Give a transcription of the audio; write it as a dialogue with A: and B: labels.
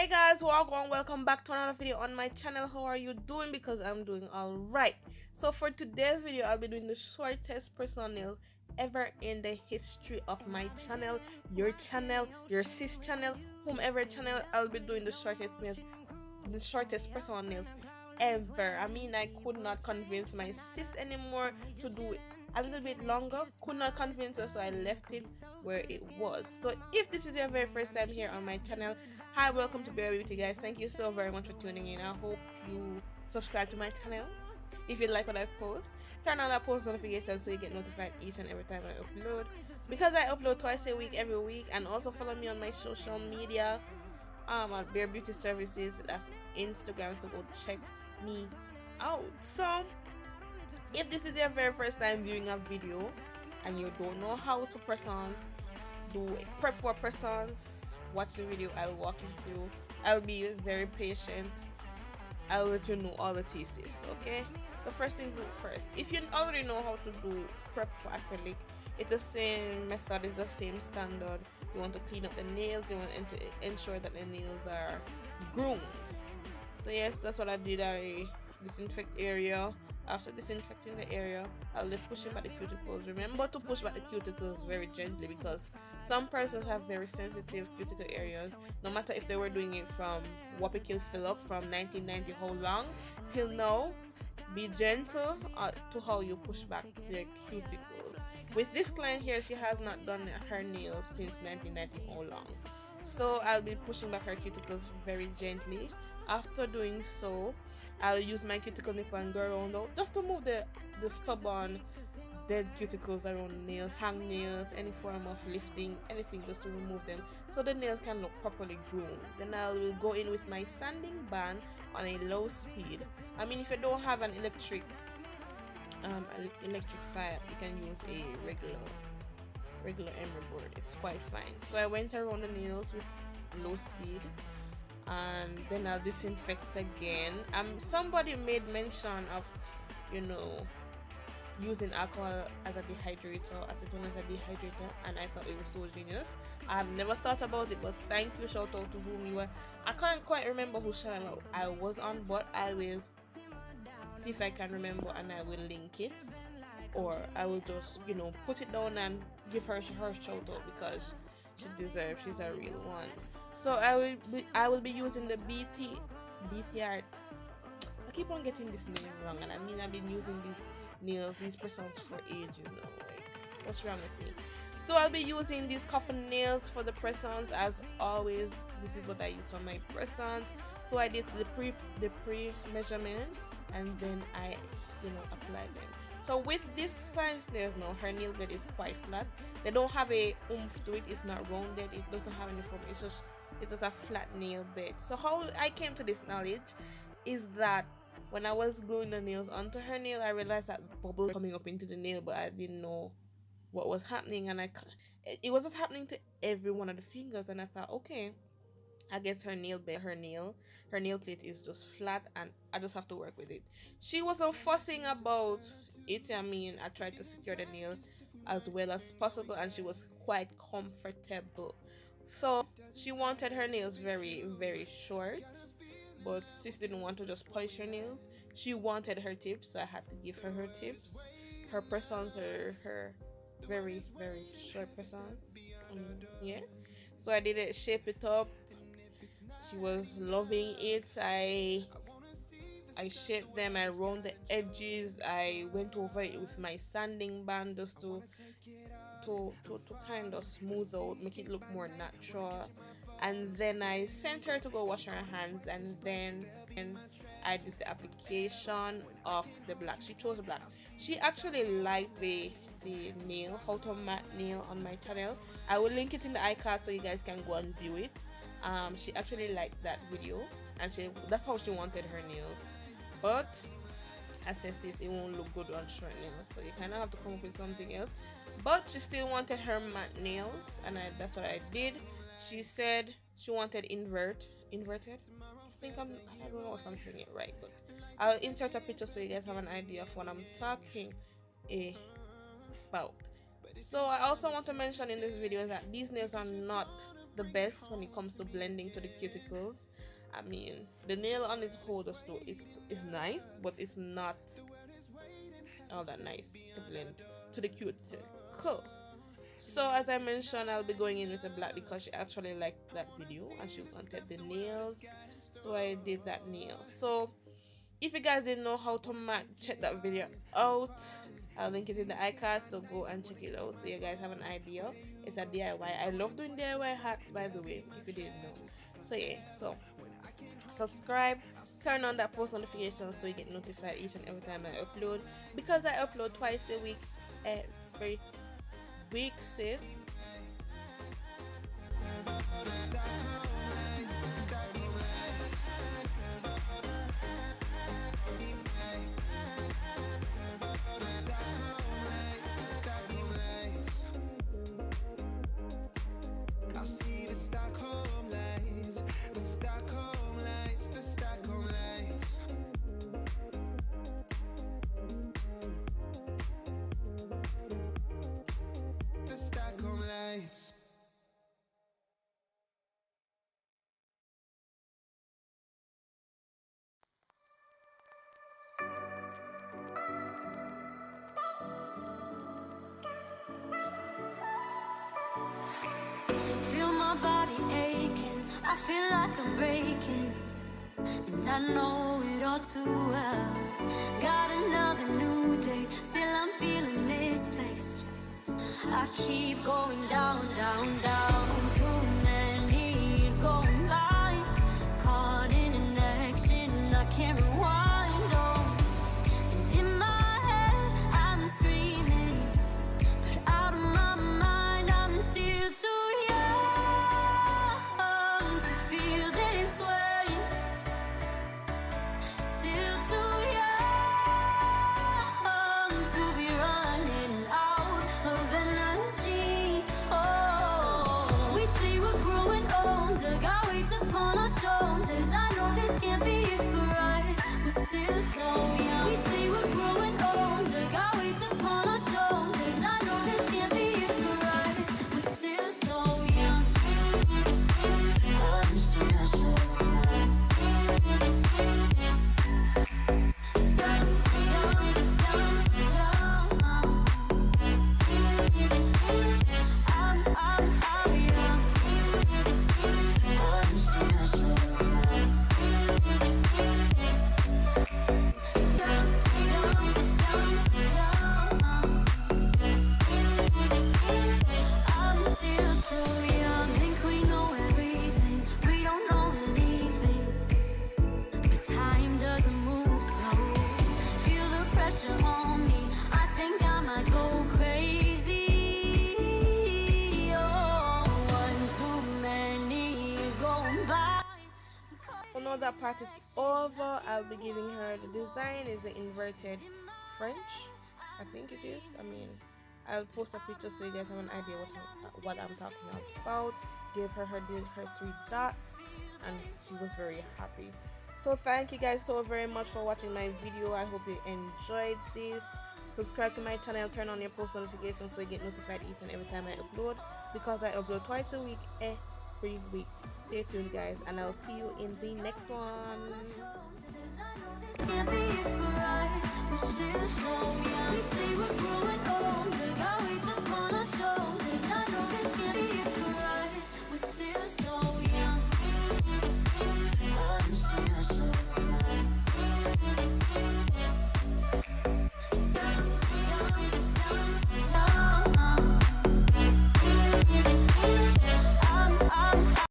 A: Hey guys, welcome back to another video on my channel. How are you doing? Because I'm doing all right. So for today's video, I'll be doing the shortest personal nails ever in the history of my channel, your sis channel, whomever channel. I'll be doing the shortest personal nails ever. I mean, I could not convince my sis anymore to do it a little bit longer. Could not convince her, so I left it where it was. So if this is your very first time here on my channel, hi, welcome to Bear Beauty, guys. Thank you so very much for tuning in. I hope you subscribe to my channel. If you like what I post, turn on that post notification so you get notified each and every time I upload, because I upload twice a week every week. And also follow me on my social media on Bear Beauty Services. That's Instagram, so go check me out. So if this is your very first time viewing a video and you don't know how to press-ons, prep for press-ons, watch the video. I'll walk you through. I'll be very patient. I'll let you know all the thesis. Okay, the first thing first, if you already know how to do prep for acrylic, it's the same method, it's the same standard. You want to clean up the nails, you want to ensure that the nails are groomed. So yes, that's what I did. I disinfect area. After disinfecting the area, I'll be pushing back the cuticles. Remember to push back the cuticles very gently, because some persons have very sensitive cuticle areas. No matter if they were doing it from Wapikill Phillip from 1990 how long till now, be gentle to how you push back their cuticles. With this client here, she has not done her nails since 1990 how long, so I'll be pushing back her cuticles very gently. After doing so, I'll use my cuticle nipper and go around out just to move the stubborn dead cuticles around the nail, hang nails, any form of lifting, anything, just to remove them so the nails can look properly groomed. Then I will go in with my sanding band on a low speed. I mean, if you don't have an electric file, you can use a regular emery board. It's quite fine. So I went around the nails with low speed, and then I'll disinfect again. Somebody made mention of, using alcohol as a dehydrator, acetone as a dehydrator, and I thought it was so genius. I've never thought about it, but thank you. Shout out to whom you were. I can't quite remember whose channel I was on, but I will see if I can remember and I will link it, or I will just put it down and give her shout out, because she deserves. She's a real one. So I will be using the BTR. I keep on getting this name wrong, and I mean, I've been using these press-ons for ages now. Like, what's wrong with me? So I'll be using these coffin nails for the press-ons as always. This is what I use for my press-ons. So I did the pre measurement, and then I applied them. So with this client's nails now, her nail bed is quite flat. They don't have a oomph to it. It's not rounded. It doesn't have any form. It's just a flat nail bed. So how I came to this knowledge is that when I was gluing the nails onto her nail, I realized that bubble coming up into the nail, but I didn't know what was happening, and it was just happening to every one of the fingers, and I thought, okay, I guess her nail plate is just flat, and I just have to work with it. She wasn't fussing about it. I mean, I tried to secure the nail as well as possible, and she was quite comfortable. So she wanted her nails very, very short, but sis didn't want to just polish her nails. She wanted her tips, so I had to give her her tips. Her press-ons are her very, very short press-ons. Yeah. So I did it, shape it up. She was loving it. I shaped them. I round the edges. I went over it with my sanding band just to kind of smooth out, make it look more natural. And then I sent her to go wash her hands, and then I did the application of the black. She chose black. She actually liked the nail, how to matte nail on my channel. I will link it in the iCard so you guys can go and view it. She actually liked that video, and that's how she wanted her nails. But as I said, it won't look good on short nails, so you kind of have to come up with something else. But she still wanted her matte nails, and that's what I did. She said she wanted inverted. I don't know if I'm saying it right, but I'll insert a picture so you guys have an idea of what I'm talking about. So I also want to mention in this video that these nails are not the best when it comes to blending to the cuticles. I mean, the nail on its holder though is nice, but it's not all that nice to blend to the cuticle. So as I mentioned, I'll be going in with the black because she actually liked that video and she wanted the nails. So I did that nail. So if you guys didn't know how to check that video out, I'll link it in the icon, so go and check it out so you guys have an idea. It's a DIY. I love doing DIY hacks, by the way, if you didn't know. So yeah, so subscribe, turn on that post notification so you get notified each and every time I upload, because I upload twice a week every week, sis.
B: Feel my body aching, I feel like I'm breaking, and I know it all too well. Got another new day, still I'm feeling misplaced. I keep going down, down, down. Too many years going by, caught in an action I can't rewind on. And in my head I'm screaming, but out of my mind I'm still too young to feel this way. Still too young to be running out of energy. Oh, we say we're growing older, got weights upon our shoulders. I know this can't be it for us, we're still so young. We say we're growing older, got weights upon our shoulders. I know this can't be it for us, we're still so young. I'm still so young. Young, young, young, young. I'm young. I'm still so young. Young, young, young, young. I'm still so young. Think we know everything, we don't know anything. But time doesn't move slow. Feel the pressure on me, I think I might go crazy. Oh, one too many years going by.
A: So now that part is over, I'll be giving her the design. Is the inverted French, I think it is. I mean, I'll post a picture so you guys have an idea what I'm talking about. Gave her her 3 dots and she was very happy. So thank you guys so very much for watching my video. I hope you enjoyed this. Subscribe to my channel, turn on your post notifications so you get notified each and every time I upload, because I upload twice a week every week. Stay tuned guys, and I'll see you in the next one.
B: Can't be it for us, we're still so young. We say we're growing older, got weights upon our shoulders.